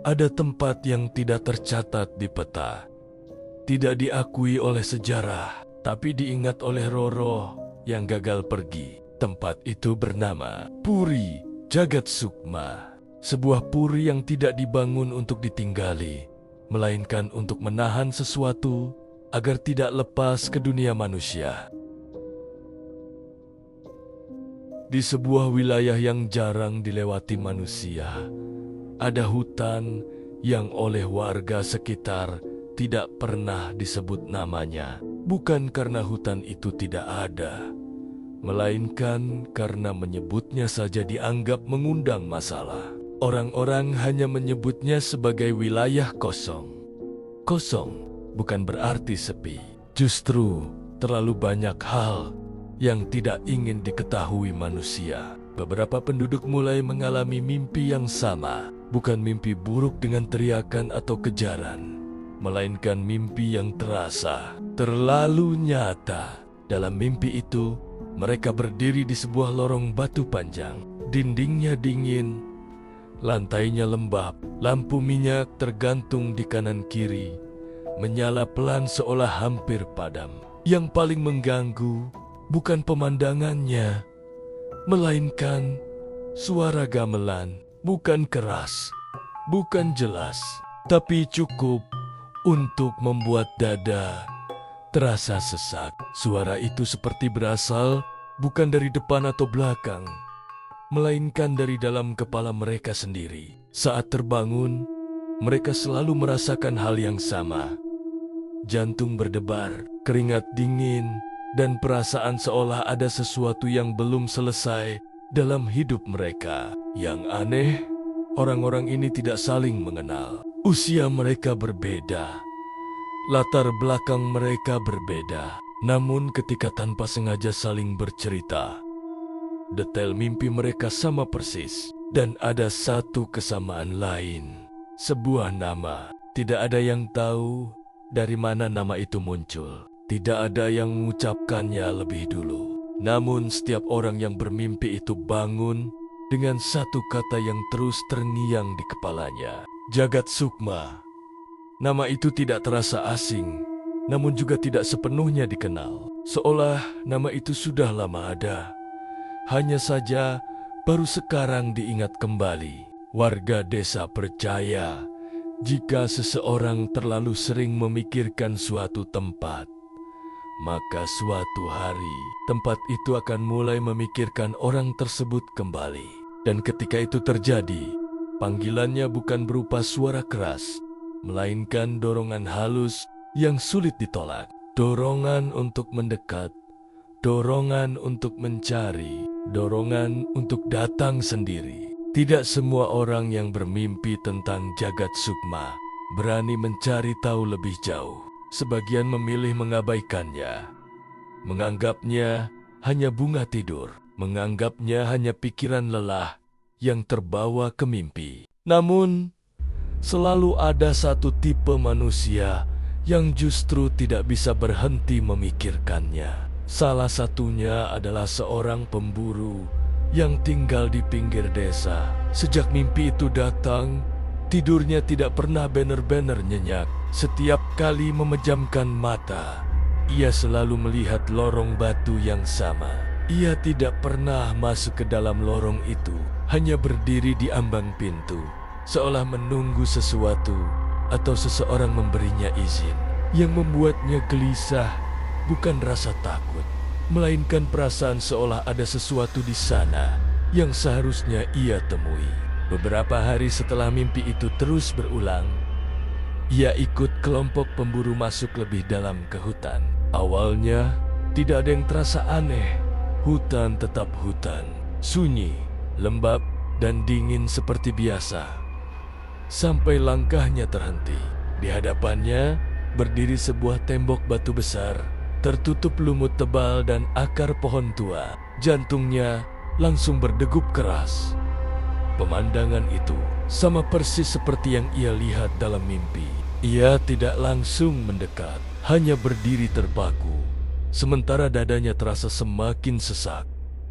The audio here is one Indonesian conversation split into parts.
Ada tempat yang tidak tercatat di peta, tidak diakui oleh sejarah, tapi diingat oleh roh-roh yang gagal pergi. Tempat itu bernama Puri Jagat Sukma. Sebuah puri yang tidak dibangun untuk ditinggali, melainkan untuk menahan sesuatu agar tidak lepas ke dunia manusia. Di sebuah wilayah yang jarang dilewati manusia, ada hutan yang oleh warga sekitar tidak pernah disebut namanya. Bukan karena hutan itu tidak ada, melainkan karena menyebutnya saja dianggap mengundang masalah. Orang-orang hanya menyebutnya sebagai wilayah kosong. Kosong bukan berarti sepi. Justru terlalu banyak hal yang tidak ingin diketahui manusia. Beberapa penduduk mulai mengalami mimpi yang sama. Bukan mimpi buruk dengan teriakan atau kejaran, melainkan mimpi yang terasa terlalu nyata. Dalam mimpi itu, mereka berdiri di sebuah lorong batu panjang. Dindingnya dingin, lantainya lembab, lampu minyak tergantung di kanan kiri, menyala pelan seolah hampir padam. Yang paling mengganggu bukan pemandangannya, melainkan suara gamelan. Bukan keras, bukan jelas, tapi cukup untuk membuat dada terasa sesak. Suara itu seperti berasal bukan dari depan atau belakang, melainkan dari dalam kepala mereka sendiri. Saat terbangun, mereka selalu merasakan hal yang sama. Jantung berdebar, keringat dingin, dan perasaan seolah ada sesuatu yang belum selesai dalam hidup mereka. Yang aneh, orang-orang ini tidak saling mengenal. Usia mereka berbeda, latar belakang mereka berbeda. Namun ketika tanpa sengaja saling bercerita, detail mimpi mereka sama persis. Dan ada satu kesamaan lain, sebuah nama. Tidak ada yang tahu dari mana nama itu muncul. Tidak ada yang mengucapkannya lebih dulu. Namun setiap orang yang bermimpi itu bangun dengan satu kata yang terus terngiang di kepalanya. Jagat Sukma. Nama itu tidak terasa asing, namun juga tidak sepenuhnya dikenal. Seolah nama itu sudah lama ada, hanya saja baru sekarang diingat kembali. Warga desa percaya jika seseorang terlalu sering memikirkan suatu tempat, maka suatu hari tempat itu akan mulai memikirkan orang tersebut kembali. Dan ketika itu terjadi, panggilannya bukan berupa suara keras, melainkan dorongan halus yang sulit ditolak. Dorongan untuk mendekat, dorongan untuk mencari, dorongan untuk datang sendiri. Tidak semua orang yang bermimpi tentang Jagat Sukma berani mencari tahu lebih jauh. Sebagian memilih mengabaikannya, menganggapnya hanya bunga tidur, menganggapnya hanya pikiran lelah yang terbawa ke mimpi. Namun, selalu ada satu tipe manusia yang justru tidak bisa berhenti memikirkannya. Salah satunya adalah seorang pemburu yang tinggal di pinggir desa. Sejak mimpi itu datang, tidurnya tidak pernah benar-benar nyenyak. Setiap kali memejamkan mata, ia selalu melihat lorong batu yang sama. Ia tidak pernah masuk ke dalam lorong itu, hanya berdiri di ambang pintu, seolah menunggu sesuatu atau seseorang memberinya izin. Yang membuatnya gelisah bukan rasa takut, melainkan perasaan seolah ada sesuatu di sana yang seharusnya ia temui. Beberapa hari setelah mimpi itu terus berulang, ia ikut kelompok pemburu masuk lebih dalam ke hutan. Awalnya tidak ada yang terasa aneh. Hutan tetap hutan, sunyi, lembab, dan dingin seperti biasa. Sampai langkahnya terhenti. Di hadapannya berdiri sebuah tembok batu besar, tertutup lumut tebal dan akar pohon tua. Jantungnya langsung berdegup keras. Pemandangan itu sama persis seperti yang ia lihat dalam mimpi. Ia tidak langsung mendekat, hanya berdiri terpaku. Sementara dadanya terasa semakin sesak.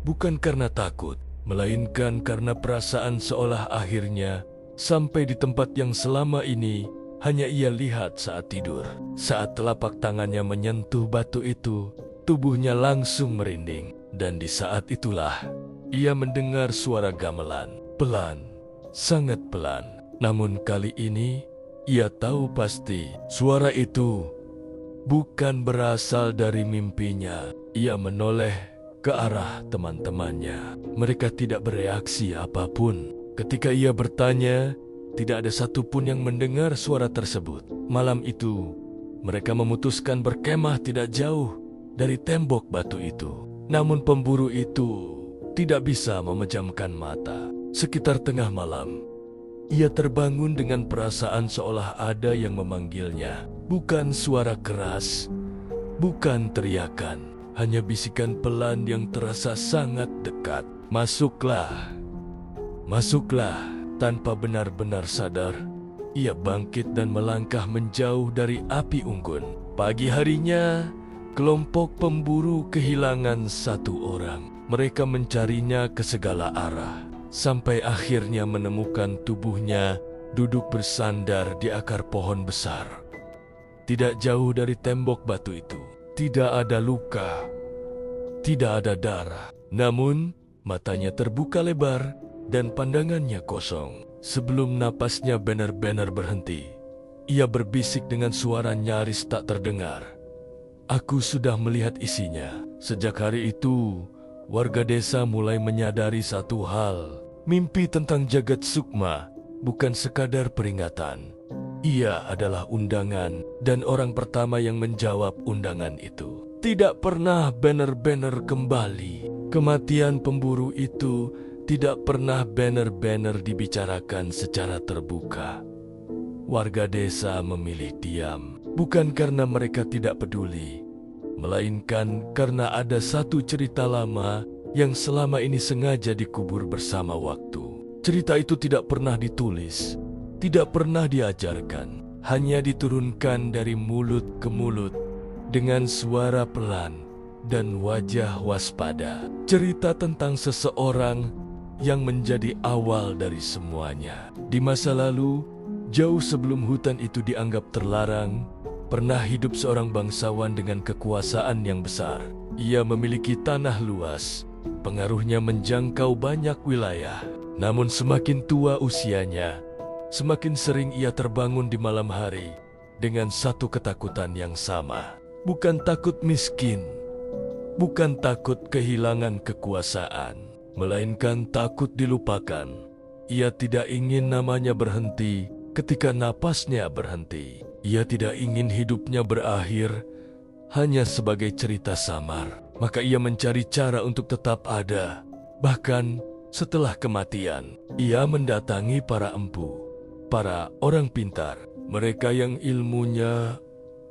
Bukan karena takut, melainkan karena perasaan seolah akhirnya sampai di tempat yang selama ini hanya ia lihat saat tidur. Saat telapak tangannya menyentuh batu itu, tubuhnya langsung merinding. Dan di saat itulah, ia mendengar suara gamelan. Pelan, sangat pelan. Namun kali ini, ia tahu pasti suara itu bukan berasal dari mimpinya. Ia menoleh ke arah teman-temannya. Mereka tidak bereaksi apapun. Ketika ia bertanya, tidak ada satupun yang mendengar suara tersebut. Malam itu, mereka memutuskan berkemah tidak jauh dari tembok batu itu. Namun pemburu itu tidak bisa memejamkan mata. Sekitar tengah malam, ia terbangun dengan perasaan seolah ada yang memanggilnya. Bukan suara keras, bukan teriakan, hanya bisikan pelan yang terasa sangat dekat. Masuklah, masuklah. Tanpa benar-benar sadar, ia bangkit dan melangkah menjauh dari api unggun. Pagi harinya, kelompok pemburu kehilangan satu orang. Mereka mencarinya ke segala arah, sampai akhirnya menemukan tubuhnya duduk bersandar di akar pohon besar. Tidak jauh dari tembok batu itu, tidak ada luka, tidak ada darah. Namun, matanya terbuka lebar dan pandangannya kosong. Sebelum napasnya benar-benar berhenti, ia berbisik dengan suara nyaris tak terdengar. Aku sudah melihat isinya. Sejak hari itu, warga desa mulai menyadari satu hal. Mimpi tentang Jagat Sukma bukan sekadar peringatan. Ia adalah undangan dan orang pertama yang menjawab undangan itu tidak pernah benar-benar kembali. Kematian pemburu itu tidak pernah benar-benar dibicarakan secara terbuka. Warga desa memilih diam, bukan karena mereka tidak peduli, melainkan karena ada satu cerita lama yang selama ini sengaja dikubur bersama waktu. Cerita itu tidak pernah ditulis, tidak pernah diajarkan, hanya diturunkan dari mulut ke mulut dengan suara pelan dan wajah waspada. Cerita tentang seseorang yang menjadi awal dari semuanya. Di masa lalu, jauh sebelum hutan itu dianggap terlarang, pernah hidup seorang bangsawan dengan kekuasaan yang besar. Ia memiliki tanah luas, pengaruhnya menjangkau banyak wilayah. Namun semakin tua usianya, semakin sering ia terbangun di malam hari dengan satu ketakutan yang sama. Bukan takut miskin, bukan takut kehilangan kekuasaan, melainkan takut dilupakan. Ia tidak ingin namanya berhenti ketika napasnya berhenti. Ia tidak ingin hidupnya berakhir hanya sebagai cerita samar. Maka ia mencari cara untuk tetap ada. Bahkan setelah kematian, ia mendatangi para empu, para orang pintar, mereka yang ilmunya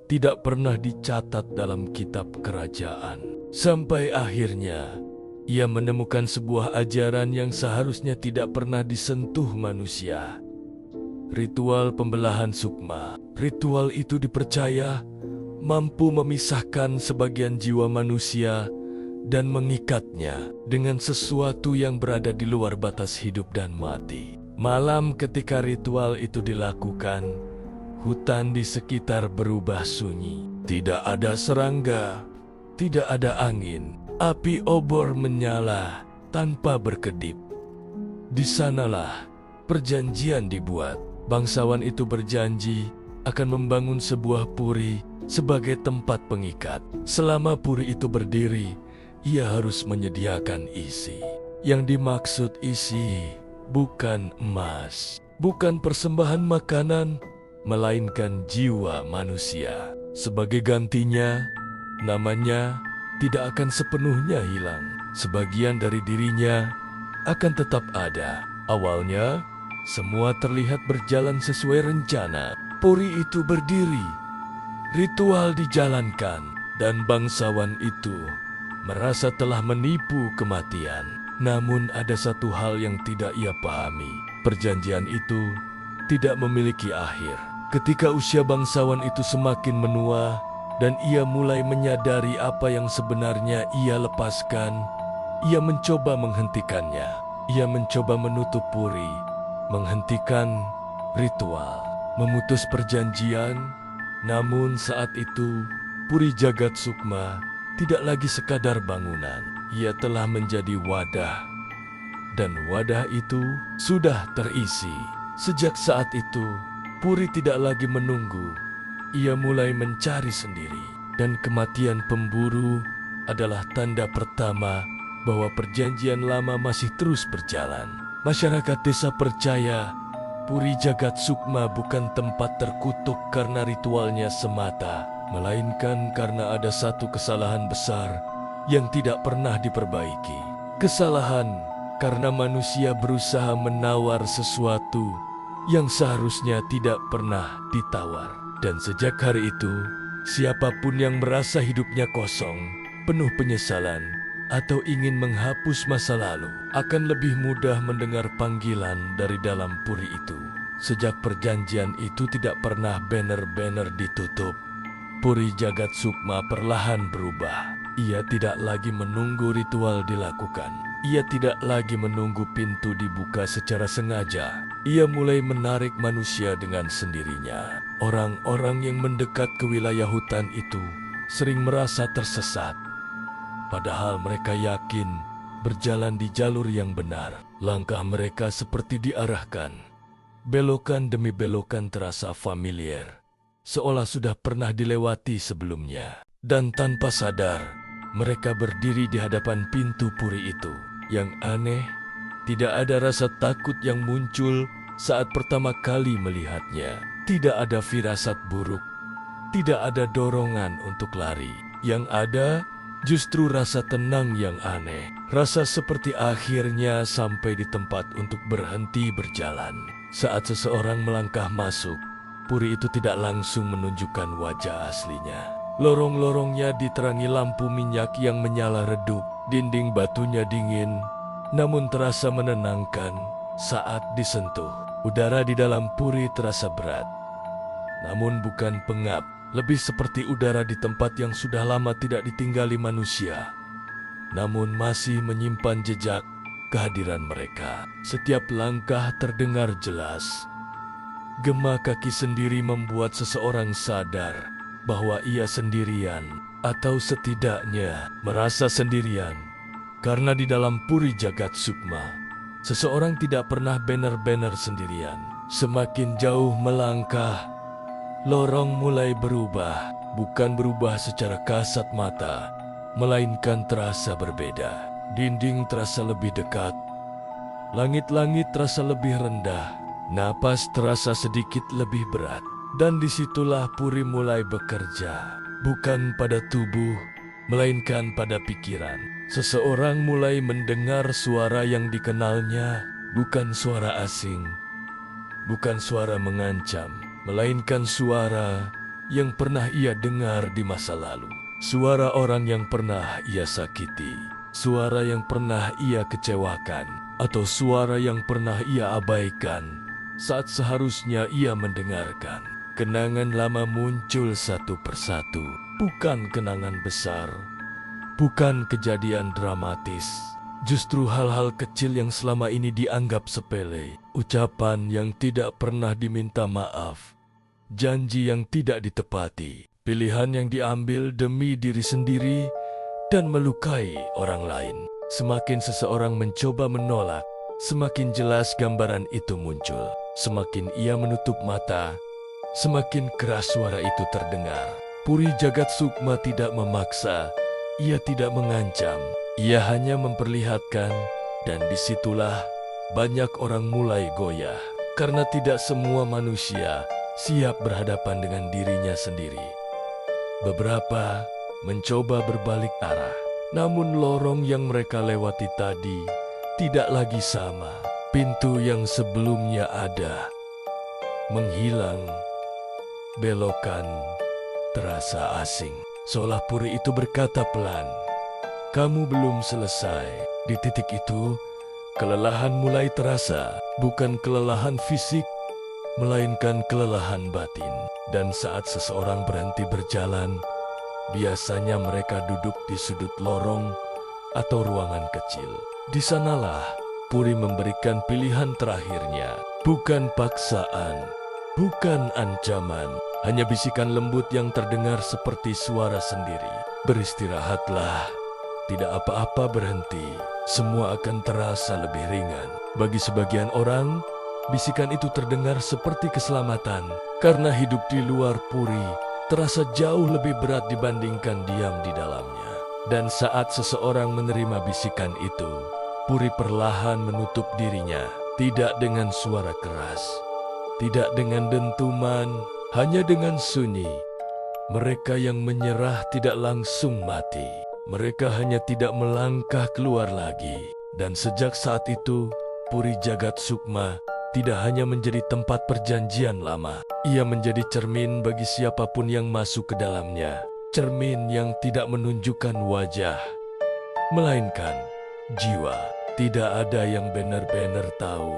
tidak pernah dicatat dalam kitab kerajaan. Sampai akhirnya, ia menemukan sebuah ajaran yang seharusnya tidak pernah disentuh manusia. Ritual pembelahan sukma. Ritual itu dipercaya mampu memisahkan sebagian jiwa manusia dan mengikatnya dengan sesuatu yang berada di luar batas hidup dan mati. Malam ketika ritual itu dilakukan, hutan di sekitar berubah sunyi. Tidak ada serangga, tidak ada angin. Api obor menyala tanpa berkedip. Di sanalah perjanjian dibuat. Bangsawan itu berjanji akan membangun sebuah puri sebagai tempat pengikat. Selama puri itu berdiri, ia harus menyediakan isi. Yang dimaksud isi bukan emas, bukan persembahan makanan, melainkan jiwa manusia. Sebagai gantinya, namanya tidak akan sepenuhnya hilang. Sebagian dari dirinya akan tetap ada. Awalnya, semua terlihat berjalan sesuai rencana. Puri itu berdiri, ritual dijalankan, dan bangsawan itu merasa telah menipu kematian. Namun ada satu hal yang tidak ia pahami. Perjanjian itu tidak memiliki akhir. Ketika usia bangsawan itu semakin menua, dan ia mulai menyadari apa yang sebenarnya ia lepaskan, ia mencoba menghentikannya. Ia mencoba menutup puri, menghentikan ritual, memutus perjanjian. Namun saat itu, Puri Jagat Sukma tidak lagi sekadar bangunan. Ia telah menjadi wadah, dan wadah itu sudah terisi. Sejak saat itu, Puri tidak lagi menunggu. Ia mulai mencari sendiri, dan kematian pemburu adalah tanda pertama bahwa perjanjian lama masih terus berjalan. Masyarakat desa percaya Puri Jagat Sukma bukan tempat terkutuk karena ritualnya semata, melainkan karena ada satu kesalahan besar yang tidak pernah diperbaiki. Kesalahan karena manusia berusaha menawar sesuatu yang seharusnya tidak pernah ditawar. Dan sejak hari itu, siapapun yang merasa hidupnya kosong, penuh penyesalan, atau ingin menghapus masa lalu, akan lebih mudah mendengar panggilan dari dalam puri itu. Sejak perjanjian itu tidak pernah banner-banner ditutup, Puri Jagat Sukma perlahan berubah. Ia tidak lagi menunggu ritual dilakukan. Ia tidak lagi menunggu pintu dibuka secara sengaja. Ia mulai menarik manusia dengan sendirinya. Orang-orang yang mendekat ke wilayah hutan itu sering merasa tersesat. Padahal mereka yakin berjalan di jalur yang benar. Langkah mereka seperti diarahkan. Belokan demi belokan terasa familiar, seolah sudah pernah dilewati sebelumnya. Dan tanpa sadar, mereka berdiri di hadapan pintu puri itu. Yang aneh, tidak ada rasa takut yang muncul saat pertama kali melihatnya. Tidak ada firasat buruk, tidak ada dorongan untuk lari. Yang ada justru rasa tenang yang aneh. Rasa seperti akhirnya sampai di tempat untuk berhenti berjalan. Saat seseorang melangkah masuk, puri itu tidak langsung menunjukkan wajah aslinya. Lorong-lorongnya diterangi lampu minyak yang menyala redup. Dinding batunya dingin, namun terasa menenangkan saat disentuh. Udara di dalam puri terasa berat, namun bukan pengap. Lebih seperti udara di tempat yang sudah lama tidak ditinggali manusia, namun masih menyimpan jejak kehadiran mereka. Setiap langkah terdengar jelas. Gema kaki sendiri membuat seseorang sadar bahwa ia sendirian, atau setidaknya merasa sendirian. Karena di dalam Puri Jagat Sukma, seseorang tidak pernah banner-banner sendirian. Semakin jauh melangkah, lorong mulai berubah, bukan berubah secara kasat mata, melainkan terasa berbeda. Dinding terasa lebih dekat, langit-langit terasa lebih rendah, napas terasa sedikit lebih berat. Dan disitulah Puri mulai bekerja, bukan pada tubuh, melainkan pada pikiran. Seseorang mulai mendengar suara yang dikenalnya, bukan suara asing, bukan suara mengancam, melainkan suara yang pernah ia dengar di masa lalu. Suara orang yang pernah ia sakiti, suara yang pernah ia kecewakan, atau suara yang pernah ia abaikan saat seharusnya ia mendengarkan. Kenangan lama muncul satu persatu, bukan kenangan besar, bukan kejadian dramatis. Justru hal-hal kecil yang selama ini dianggap sepele, ucapan yang tidak pernah diminta maaf, janji yang tidak ditepati, pilihan yang diambil demi diri sendiri dan melukai orang lain. Semakin seseorang mencoba menolak, semakin jelas gambaran itu muncul. Semakin ia menutup mata, semakin keras suara itu terdengar. Puri Jagat Sukma tidak memaksa, ia tidak mengancam, ia hanya memperlihatkan, dan disitulah banyak orang mulai goyah. Karena tidak semua manusia siap berhadapan dengan dirinya sendiri. Beberapa mencoba berbalik arah, namun lorong yang mereka lewati tadi tidak lagi sama. Pintu yang sebelumnya ada menghilang, belokan terasa asing. Seolah puri itu berkata pelan, "Kamu belum selesai." Di titik itu, kelelahan mulai terasa, bukan kelelahan fisik, melainkan kelelahan batin. Dan saat seseorang berhenti berjalan, biasanya mereka duduk di sudut lorong atau ruangan kecil. Di sanalah Puri memberikan pilihan terakhirnya. Bukan paksaan, bukan ancaman, hanya bisikan lembut yang terdengar seperti suara sendiri. Beristirahatlah, tidak apa-apa berhenti, semua akan terasa lebih ringan. Bagi sebagian orang, bisikan itu terdengar seperti keselamatan, karena hidup di luar puri terasa jauh lebih berat dibandingkan diam di dalamnya. Dan saat seseorang menerima bisikan itu, puri perlahan menutup dirinya, tidak dengan suara keras, tidak dengan dentuman, hanya dengan sunyi. Mereka yang menyerah tidak langsung mati. Mereka hanya tidak melangkah keluar lagi. Dan sejak saat itu, Puri Jagat Sukma tidak hanya menjadi tempat perjanjian lama. Ia menjadi cermin bagi siapapun yang masuk ke dalamnya. Cermin yang tidak menunjukkan wajah, melainkan jiwa. Tidak ada yang benar-benar tahu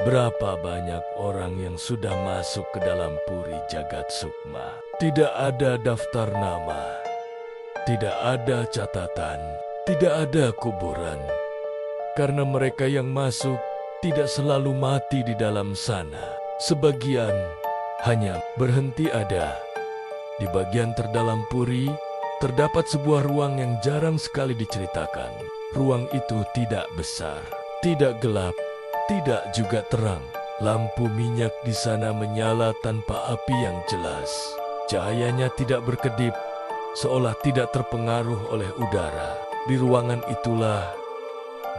berapa banyak orang yang sudah masuk ke dalam Puri Jagat Sukma. Tidak ada daftar nama, tidak ada catatan, tidak ada kuburan. Karena mereka yang masuk tidak selalu mati di dalam sana. Sebagian hanya berhenti ada. Di bagian terdalam Puri, terdapat sebuah ruang yang jarang sekali diceritakan. Ruang itu tidak besar, tidak gelap, tidak juga terang. Lampu minyak di sana menyala tanpa api yang jelas. Cahayanya tidak berkedip, seolah tidak terpengaruh oleh udara. Di ruangan itulah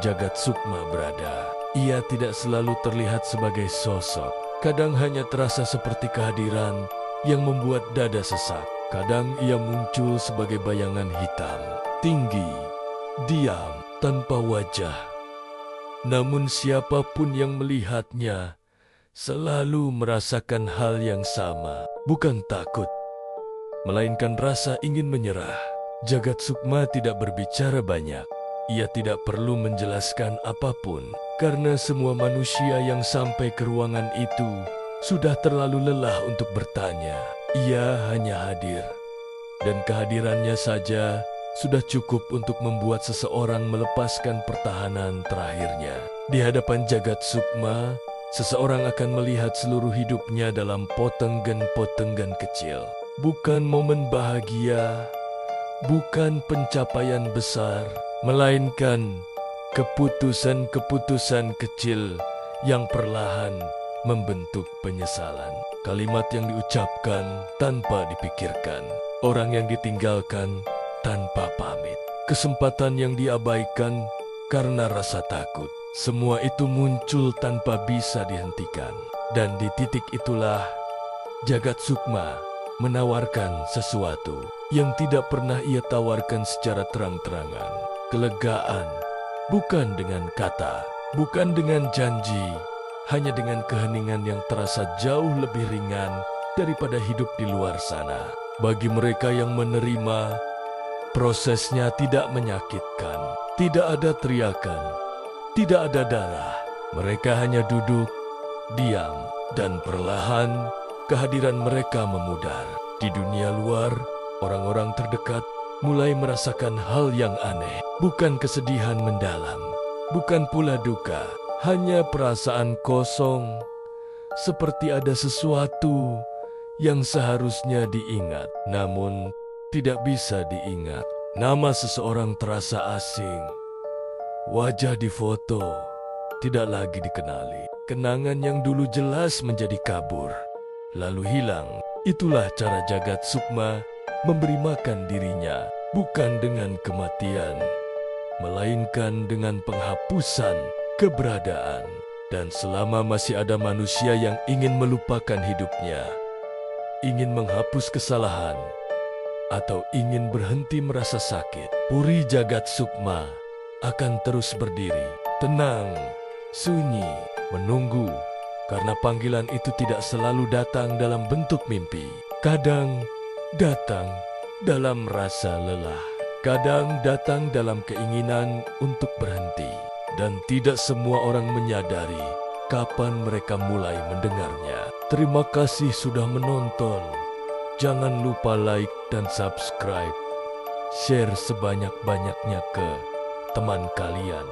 Jagat Sukma berada. Ia tidak selalu terlihat sebagai sosok. Kadang hanya terasa seperti kehadiran yang membuat dada sesak. Kadang ia muncul sebagai bayangan hitam, tinggi, diam, tanpa wajah. Namun siapapun yang melihatnya selalu merasakan hal yang sama. Bukan takut, melainkan rasa ingin menyerah. Jagat Sukma tidak berbicara banyak. Ia tidak perlu menjelaskan apapun, karena semua manusia yang sampai ke ruangan itu sudah terlalu lelah untuk bertanya. Ia hanya hadir, dan kehadirannya saja sudah cukup untuk membuat seseorang melepaskan pertahanan terakhirnya. Di hadapan Jagat Sukma, seseorang akan melihat seluruh hidupnya dalam potenggan-potenggan kecil. Bukan momen bahagia, bukan pencapaian besar, melainkan keputusan-keputusan kecil yang perlahan membentuk penyesalan. Kalimat yang diucapkan tanpa dipikirkan, orang yang ditinggalkan tanpa pamit, kesempatan yang diabaikan karena rasa takut. Semua itu muncul tanpa bisa dihentikan. Dan di titik itulah Jagat Sukma menawarkan sesuatu yang tidak pernah ia tawarkan secara terang-terangan. Kelegaan, bukan dengan kata, bukan dengan janji, hanya dengan keheningan yang terasa jauh lebih ringan daripada hidup di luar sana. Bagi mereka yang menerima, prosesnya tidak menyakitkan, tidak ada teriakan, tidak ada darah. Mereka hanya duduk, diam, dan perlahan kehadiran mereka memudar. Di dunia luar, orang-orang terdekat mulai merasakan hal yang aneh. Bukan kesedihan mendalam, bukan pula duka, hanya perasaan kosong, seperti ada sesuatu yang seharusnya diingat, namun tidak bisa diingat. Nama seseorang terasa asing, wajah di foto tidak lagi dikenali. Kenangan yang dulu jelas menjadi kabur, lalu hilang. Itulah cara Jagat Sukma memberi makan dirinya, bukan dengan kematian, melainkan dengan penghapusan keberadaan. Dan selama masih ada manusia yang ingin melupakan hidupnya, ingin menghapus kesalahan, atau ingin berhenti merasa sakit, Puri Jagat Sukma akan terus berdiri, tenang, sunyi, menunggu. Karena panggilan itu tidak selalu datang dalam bentuk mimpi. Kadang datang dalam rasa lelah. Kadang datang dalam keinginan untuk berhenti. Dan tidak semua orang menyadari kapan mereka mulai mendengarnya. Terima kasih sudah menonton. Jangan lupa like dan subscribe. Share sebanyak-banyaknya ke teman kalian.